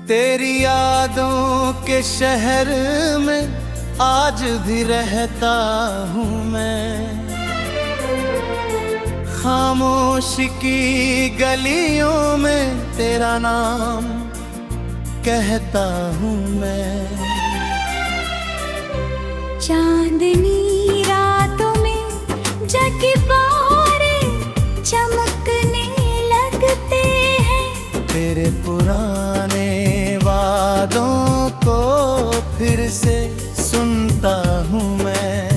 तेरी यादों के शहर में आज भी रहता हूँ मैं। खामोश की गलियों में तेरा नाम कहता हूँ मैं। चांदनी रातों में जगबारे चमकने लगते हैं। तेरे पुराने वादों को फिर से सुनता हूँ मैं।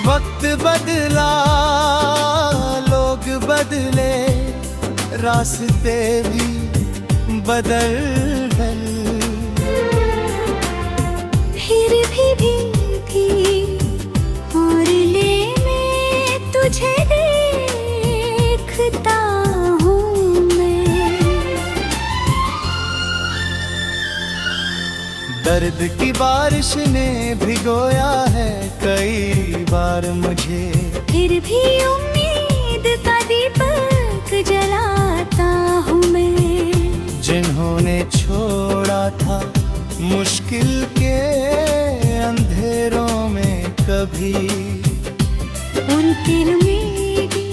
वक्त बदला, लोग बदले, रास्ते भी बदल गए, फिर भी थी और ले मैं तुझे देखता हूँ मैं। दर्द की बारिश ने भिगोया है कई बार मुझे, फिर भी उम्मीद का दीपक जलाता हूँ मैं। जिन्होंने छोड़ा था मुश्किल के अंधेरों में कभी, उनके लिए भी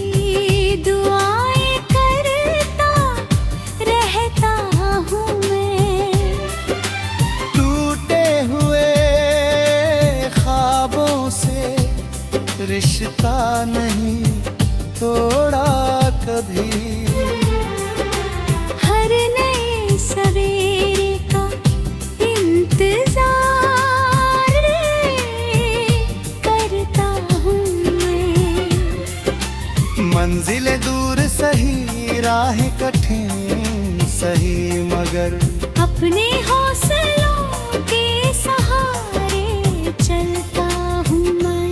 दुआएं करता रहता हूँ मैं। टूटे हुए ख्वाबों से रिश्ता नहीं तोड़ा कभी। हर नए सवेरे का इंतजार करता हूँ मैं। मंजिलें दूर सही, राहें कठिन सही, मगर अपने हौसलों के सहारे चलता हूँ मैं।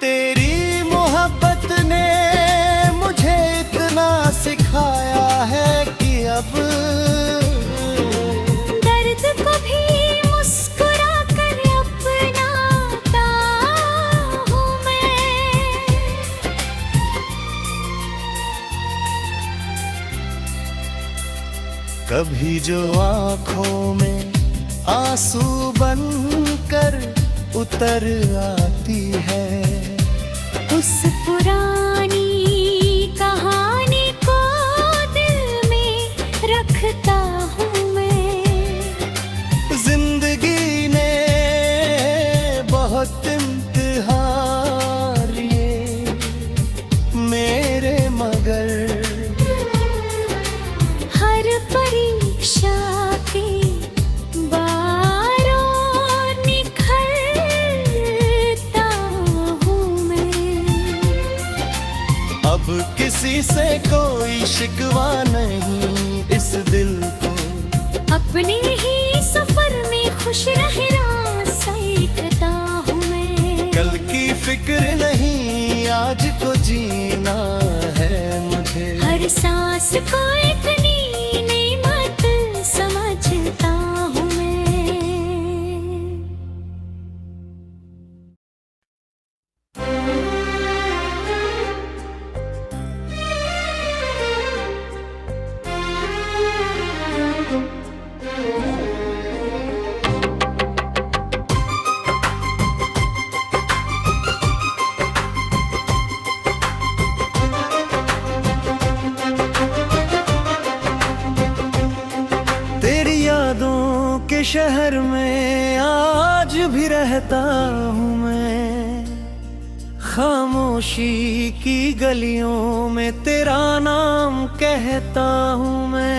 तेरी मोहब्बत ने मुझे इतना सिखाया है कि अब दर्द को भी मुस्कुरा कर अपनाता हूँ मैं। कभी जो आँखों में आंसू बनकर उतर आती है, उस पुरानी कहानी को दिल में रखता हूँ मैं। जिंदगी ने बहुत इम्तिहान लिए मेरे, मगर हर परीक्षा के बार और निखरता हूँ मैं। अब किसी से कोई शिकवा नहीं इस दिल को, अपने ही सफर में खुश रहना सीखता हूँ मैं। कल की फिक्र नहीं आज को जीना है मुझे। हर सांस को एक नई नेमत समझता हूँ मैं। तेरी यादों के शहर में आज भी रहता हूँ मैं। खामोशी की गलियों में तेरा नाम कहता हूँ मैं।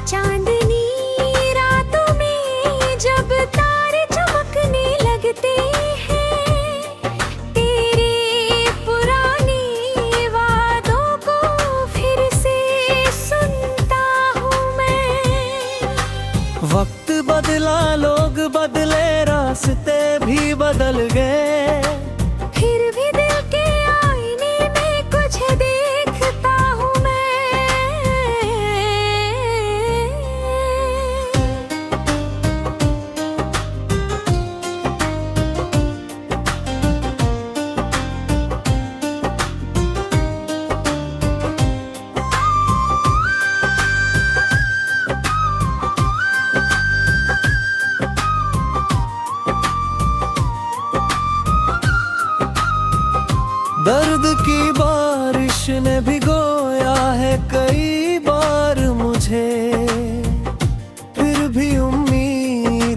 चांदनी रातों में जब तारे चमकने लगते हैं, तेरे पुराने वादों को फिर से सुनता हूँ मैं। वक्त बदला, लोग बदले, रास्ते भी बदल गए, फिर भी दिल के आईने में कुछ देखता हूँ मैं।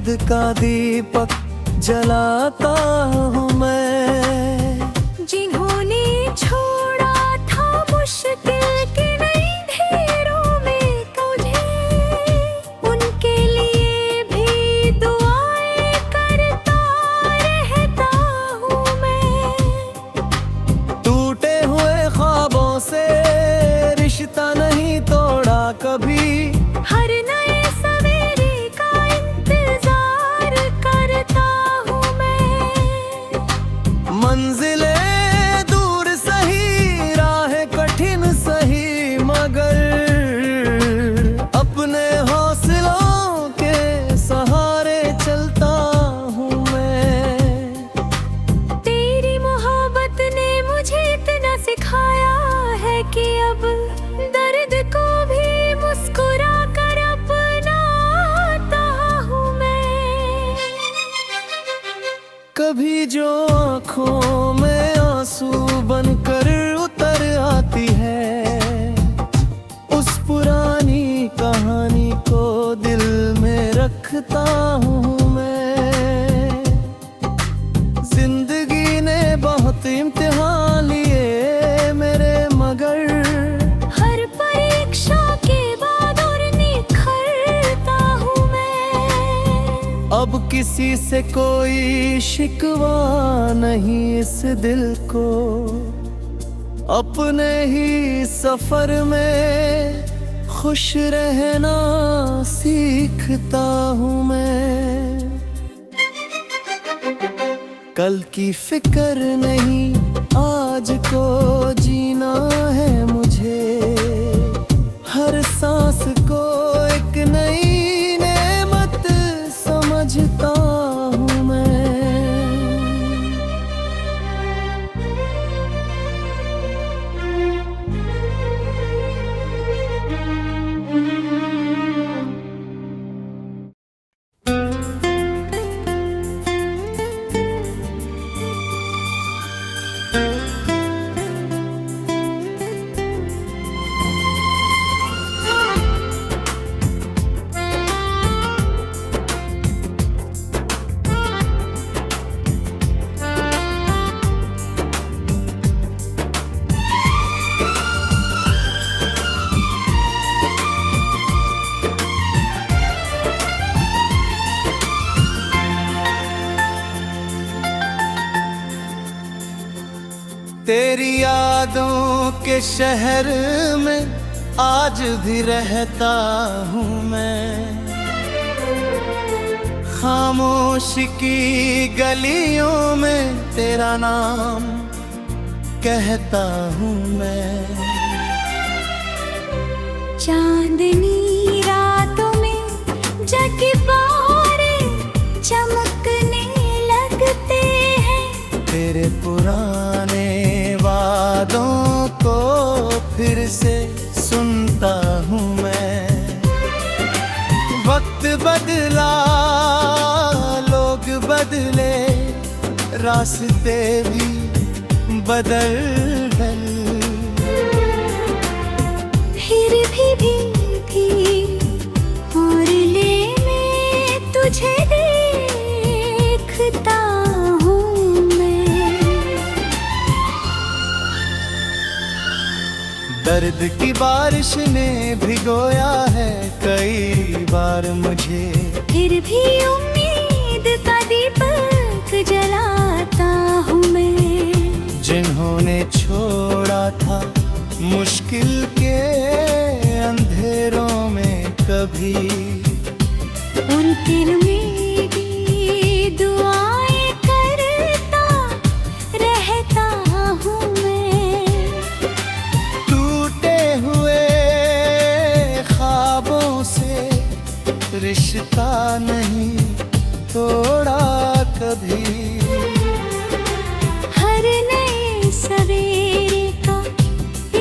खुद का दीपक जलाता हूँ मैं। जिन्होंने छोड़ा था मुश्किल के नई ढेरों में तुझे, उनके लिए भी दुआएं करता रहता हूँ मैं। टूटे हुए ख्वाबों से रिश्ता नहीं तोड़ा कभी, हर नए सवेरे का इंतजार करता हूँ मैं। मंजिलें दूर सही, राहें कठिन सही, मगर अपने हौसलों के सहारे चलता हूँ मैं। तेरी मोहब्बत ने मुझे इतना सिखाया है कि अब दर्द को भी मुस्कुरा कर अपनाता हूँ मैं। कभी जो आँखों में आंसू बनकर उतर आती है, उस पुरानी कहानी को दिल में रखता हूँ मैं। जिंदगी ने बहुत इम्तिहान लिए मेरे, मगर हर परीक्षा के बाद और निखरता हूँ मैं। अब किसी से कोई शिकवा नहीं इस दिल को, अपने ही सफर में खुश रहना सीखता हूँ मैं। कल की फिक्र नहीं, आज को जीना है मुझे। हर सांस को एक नई नेमत समझता हूँ मैं। तेरी यादों के शहर में आज भी रहता हूँ मैं। खामोश की गलियों में तेरा नाम कहता हूँ मैं। चांदनी रातों में जगबारे चमकने लगते हैं, तेरे पुराने वादों को फिर से सुनता हूँ मैं। वक्त बदला, लोग बदले, रास्ते भी बदल गए, फिर भी मोरले में तुझे देखता हूँ मैं। दर्द की बारिश ने भिगोया है कई बार मुझे, फिर भी उम्मीद का दीपक जलाता हूँ मैं। जिन्होंने छोड़ा था मुश्किल के अंधेरों में कभी, उनके लिए भी दुआएं करता रहता हूँ मैं। टूटे हुए ख्वाबों से रिश्ता नहीं तोड़ा कभी, हर नए सवेरे का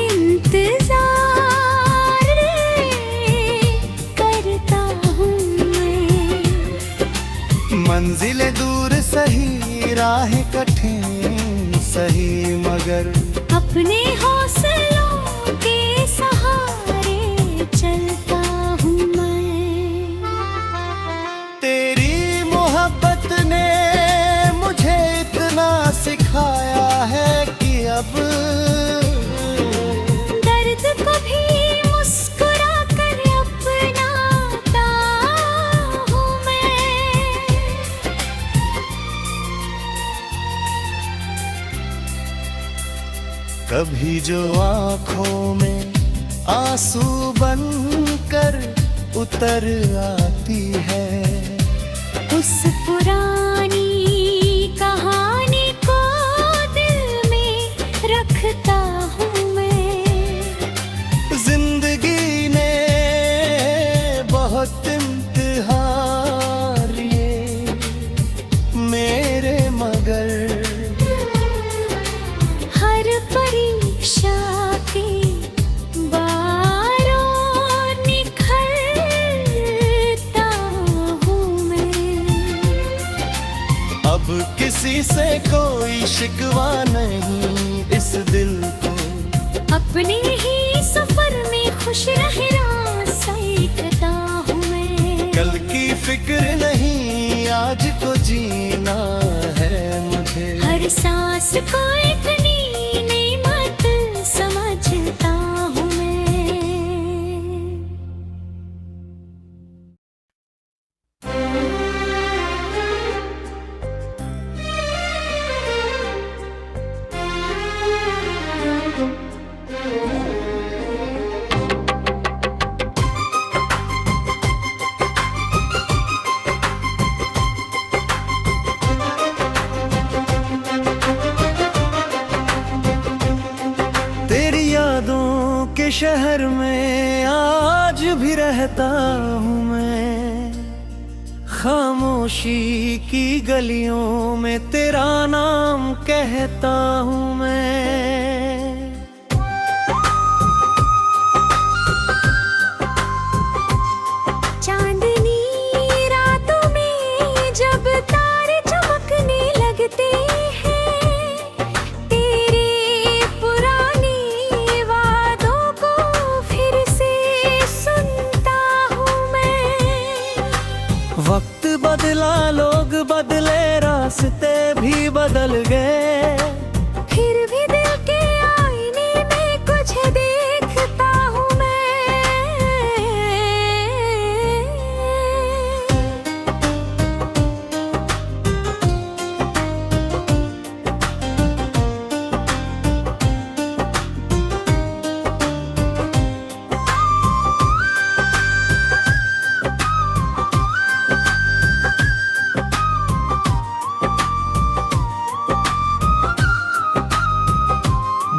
इंतजार करता हूँ मैं। मंजिलें दूर सही, राहें कठिन सही, मगर अपने हौसलों के सहारे चलता हूँ मैं। तेरी अब दर्द को भी मुस्कुरा कर अपनाता हूँ मैं। कभी जो आँखों में आंसू बनकर उतर आती है, उस पुरानी कहानी को दिल में रखता हूँ मैं। जिंदगी ने बहुत इम्तिहान लिए मेरे, मगर हर परीक्षा के बारों निखरता हूँ मैं। अब किसी से कोई शिकवा नहीं इस दिल को, अपने ही सफर में खुश रहना सीखता हूँ मैं। कल की फिक्र नहीं आज को जीना है मुझे। हर सांस को एक नई नेमत समझता हूँ मैं। तेरी यादों के शहर में आज भी रहता हूँ मैं, खामोशी की गलियों में तेरा नाम कहता हूँ मैं। चांदनी रातों में जब तारे चमकने लगते हैं, तेरे पुराने वादों को फिर से सुनता हूँ मैं। वक्त बदला, लोग बदले, रास्ते भी बदल गए, फिर भी दिल के आईने में कुछ देखता हूँ मैं।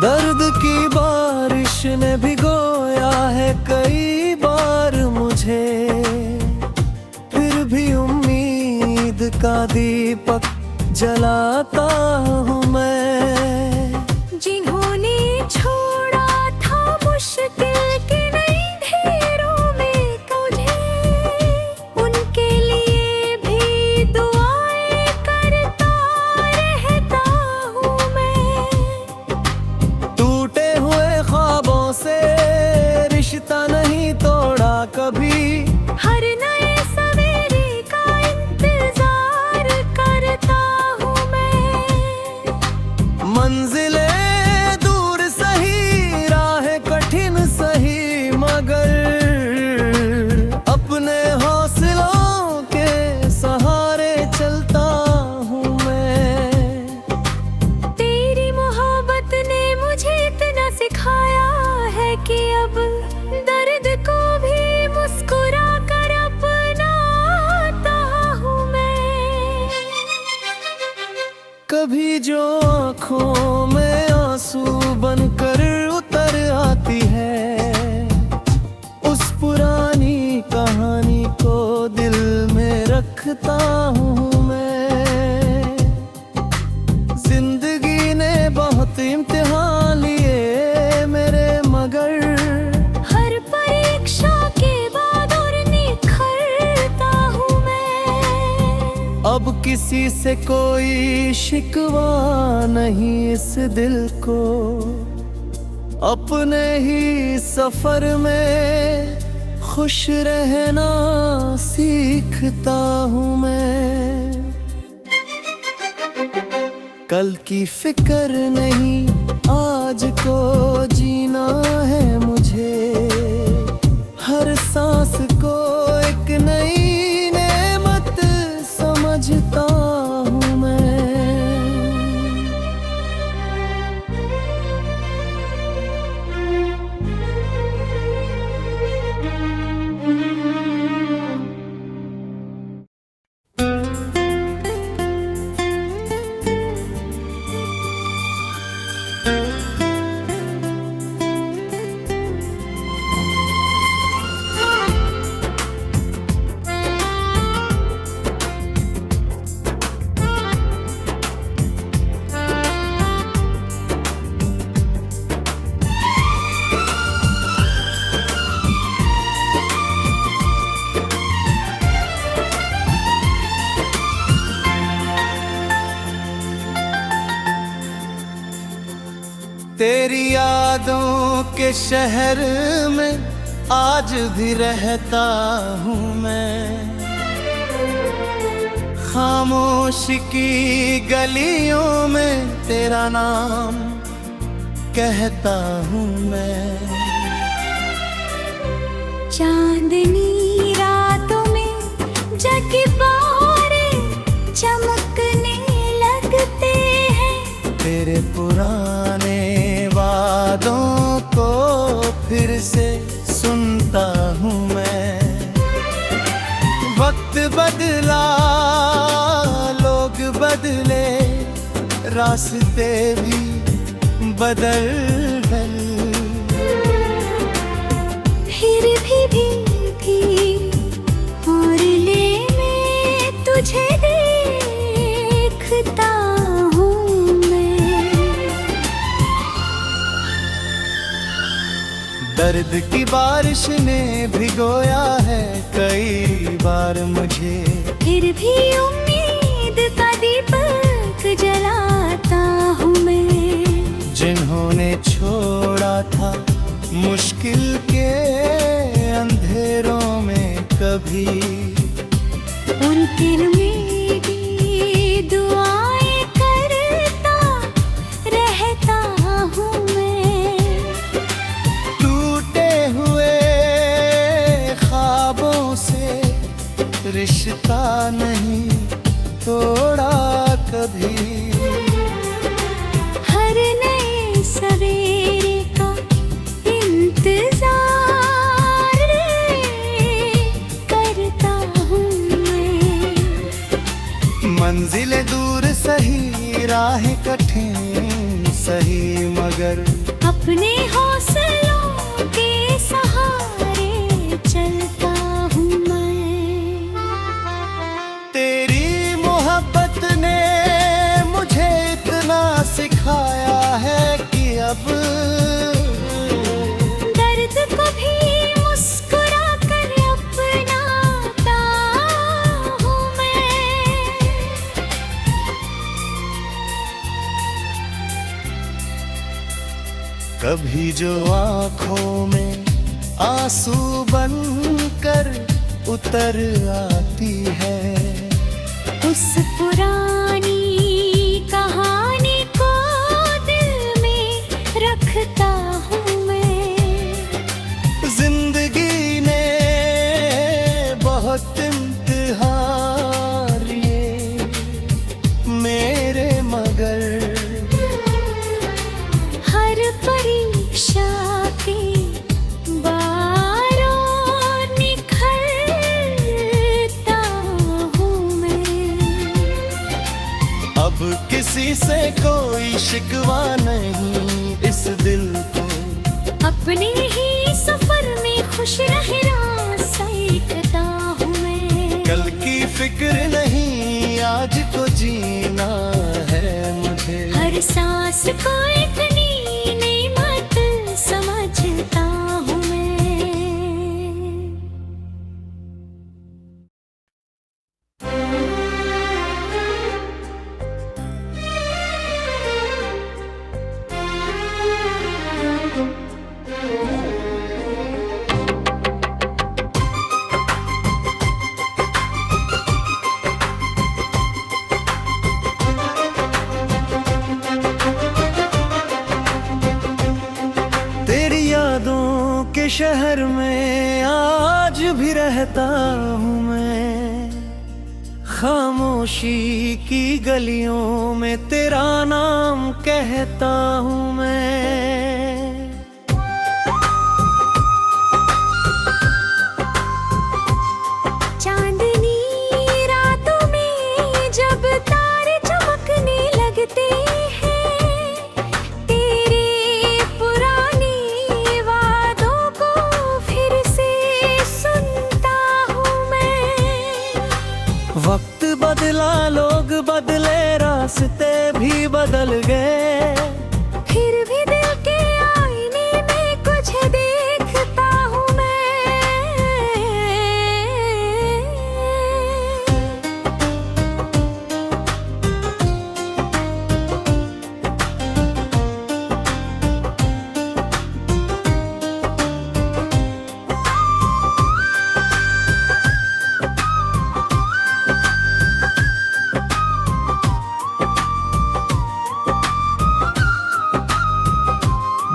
दर्द की बारिश ने भिगोया है कई बार मुझे, फिर भी उम्मीद का दीपक जलाता हूँ मैं। जिन्होंने छोड़ा था मुश्किल के नई ढेरों में तुझे, उनके लिए भी दुआएं करता रहता हूँ मैं। टूटे हुए ख्वाबों से रिश्ता नहीं तोड़ा कभी, हर नए सवेरे का इंतजार करता हूँ मैं। मंजिलें दूर सही, राहें कठिन सही, मगर अपने हौसलों के सहारे चलता हूँ मैं। तेरी मोहब्बत ने मुझे इतना सिखाया है कि अब दर्द को भी मुस्कुरा कर अपनाता हूँ मैं। कभी जो आँखों में आंसू बनकर उतर आती है, उस पुरानी कहानी को दिल में रखता हूँ मैं। जिंदगी ने बहुत इम्तिहान लिए मेरे, मगर हर परीक्षा के बाद और निखरता हूँ मैं। अब किसी से कोई शिकवा नहीं इस दिल को, अपने ही सफर में खुश रहना सीखता हूँ मैं। कल की फिक्र नहीं, आज को जीना है मुझे। हर सांस को एक नई नेमत समझता हूँ मैं। तेरी यादों के शहर में आज भी रहता हूँ मैं। खामोशी की गलियों में तेरा नाम कहता हूँ मैं। चांदनी रातों में जगबारे चमकने लगते हैं। तेरे पुराने वादों को फिर से सुनता हूँ मैं। वक्त बदला, लोग बदले, रास्ते भी बदल गए। फिर भी भीगी मोरले में तुझे देखता हूँ मैं। दर्द की बारिश ने भिगोया है कई बार मुझे। फिर भी उम्मीद का दीपक जलाता हूँ मैं। जिन्होंने छोड़ा था मुश्किल के अंधेरों में कभी, उनके लिए भी दुआएं करता रहता हूँ मैं। टूटे हुए ख्वाबों से रिश्ता नहीं तोड़ा कभी। हर नए सवेरे का इंतजार करता हूँ मैं। मंजिलें दूर सही, राहें कठिन सही, मगर अपने हौसलों के सहारे चलता हूँ मैं। तेरी मोहब्बत ने मुझे इतना सिखाया है कि अब दर्द को भी मुस्कुरा कर अपनाता हूँ मैं। कभी जो आँखों में आंसू बनकर उतर आती है, उस पुरानी कहानी को दिल में रखता हूँ मैं। जिंदगी ने बहुत इम्तिहान लिए मेरे, मगर हर परीक्षा के बारों निखरता हूँ मैं। अब किसी से कोई शिकवा नहीं इस दिल को। अपने ही सफर में खुश रहना सीखता हूँ मैं। कल की फिक्र नहीं, आज को जीना है मुझे। हर सांस को एक नई नेमत समझता हूँ मैं। शहर में आज भी रहता हूँ मैं, खामोशी की गलियों में तेरा नाम कहता हूँ मैं। चांदनी रातों में जब तारे चमकने लगते हैं, तेरे पुराने वादों को फिर से सुनता हूँ मैं। वक्त बदला, लोग बदले, रास्ते भी बदल गए, फिर भी दिल के आईने में कुछ देखता हूँ मैं।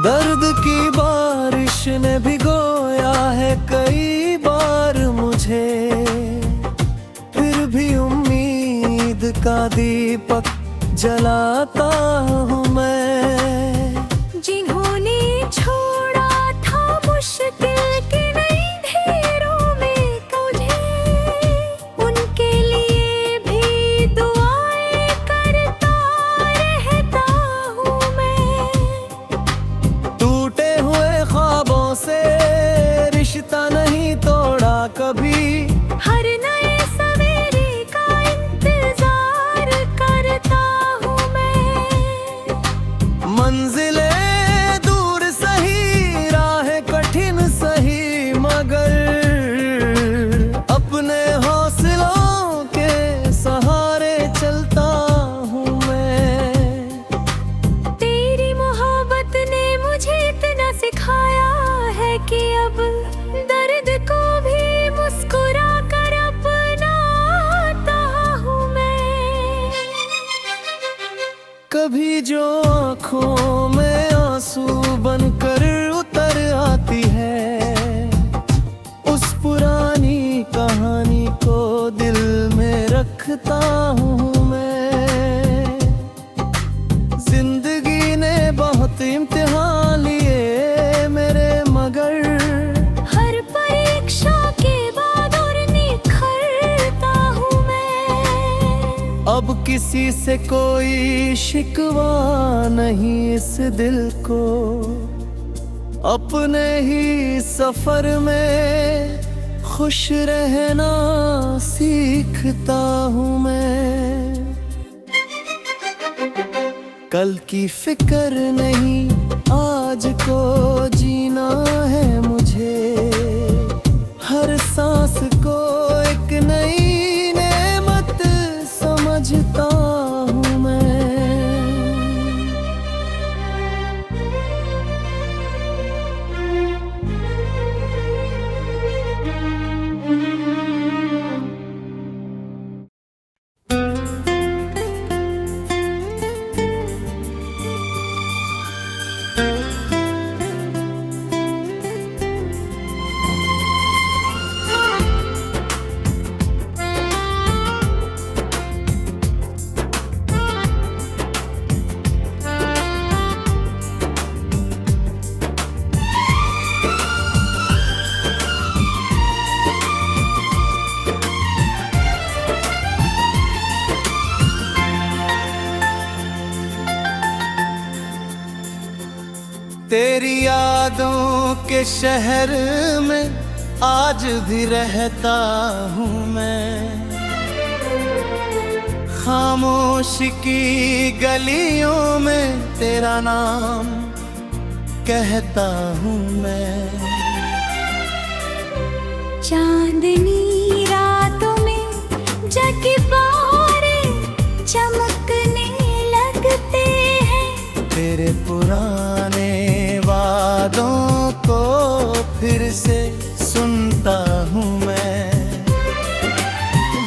दर्द की बारिश ने भिगोया है कई बार मुझे, फिर भी उम्मीद का दीपक जलाता हूँ मैं। जिन्होंने छोड़ा था मुश्किल के नई ढेरों में तुझे, उनके लिए भी दुआएं करता रहता हूँ मैं। टूटे हुए ख्वाबों से रिश्ता नहीं तोड़ा कभी, हर नए सवेरे का इंतजार करता हूँ मैं। मंजिलें दूर सही, राह कठिन सही, मगर अपने हौसलों के सहारे चलता हूँ मैं। तेरी मोहब्बत ने मुझे इतना सिखाया है कि अब दर्द को भी मुस्कुरा कर अपनाता हूँ मैं। कभी जो आँखों में आंसू बनकर उतर आती है, उस पुरानी कहानी को दिल में रखता हूँ मैं। जिंदगी ने बहुत इम्तिहान लिए मेरे, मगर हर परीक्षा के बाद और निखरता हूँ मैं। अब किसी से कोई शिकवा नहीं इस दिल को, अपने ही सफर में खुश रहना सीखता हूँ मैं। कल की फिक्र नहीं, आज को जीना है मुझे, हर सांस को एक नई नेमत समझता हूँ मैं। तेरी यादों के शहर में आज भी रहता हूँ मैं, खामोश की गलियों में तेरा नाम कहता हूँ मैं। चांदनी रातों में जग बारे चमकने लगते हैं, तेरे पुराने वादों को फिर से सुनता हूँ मैं।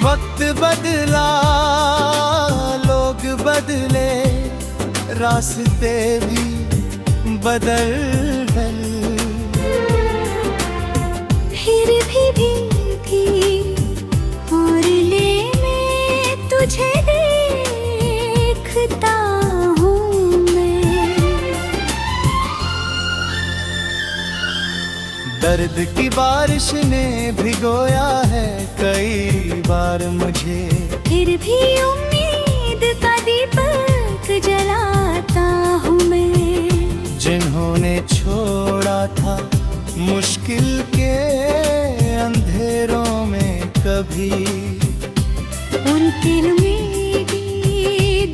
वक्त बदला, लोग बदले, रास्ते भी बदल गए, फिर भी भीगी और ले मैं तुझे देखता हूँ मैं। दर्द की बारिश ने भिगोया है कई बार मुझे, फिर भी उम्मीद का दीपक जलाता हूँ मैं। जिन्होंने छोड़ा था मुश्किल के अंधेरों में कभी, उनके लिए मेरी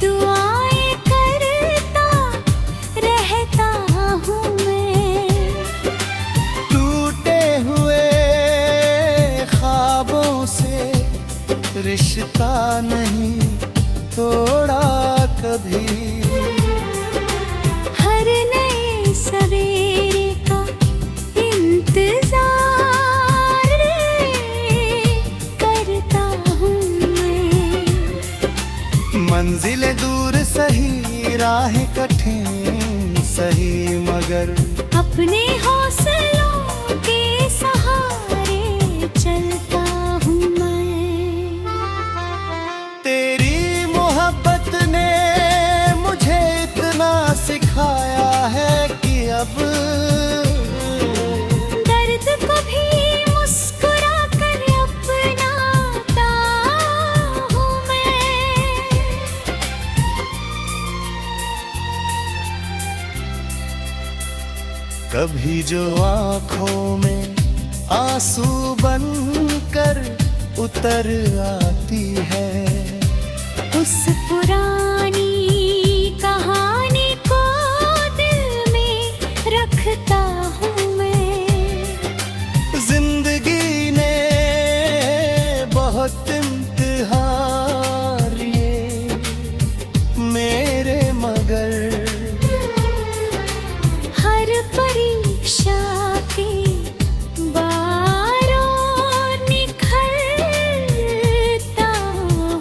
दुआएं करता रहता हूँ मैं। टूटे हुए ख्वाबों से रिश्ता नहीं तोड़ा कभी, हर नए सवेरे का इंतजार करता हूँ मैं। मंजिलें दूर सही राहें कठिन सही मगर अपने हौसलों के सहारे चलता हूँ मैं। तेरी मोहब्बत ने मुझे इतना सिखाया है कि अब दर्द को भी मुस्कुरा कर अपनाता हूँ मैं। कभी जो आंखों में आंसू बनकर उतर आती है, उस पुरानी कहानी को दिल में रखता हूँ मैं। जिंदगी ने बहुत इम्तिहान लिए मेरे मगर हर परीक्षा के बारों निखरता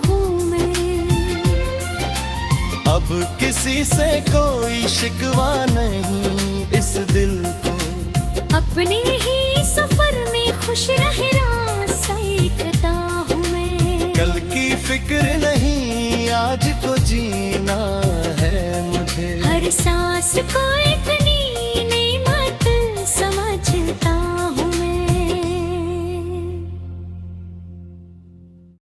हूँ मैं। अब किसी से कोई शिकवा नहीं इस दिल को, अपने ही सफर में खुश रहना सीखता हूँ मैं। कल की फिक्र नहीं आज को जीना है मुझे। हर सांस को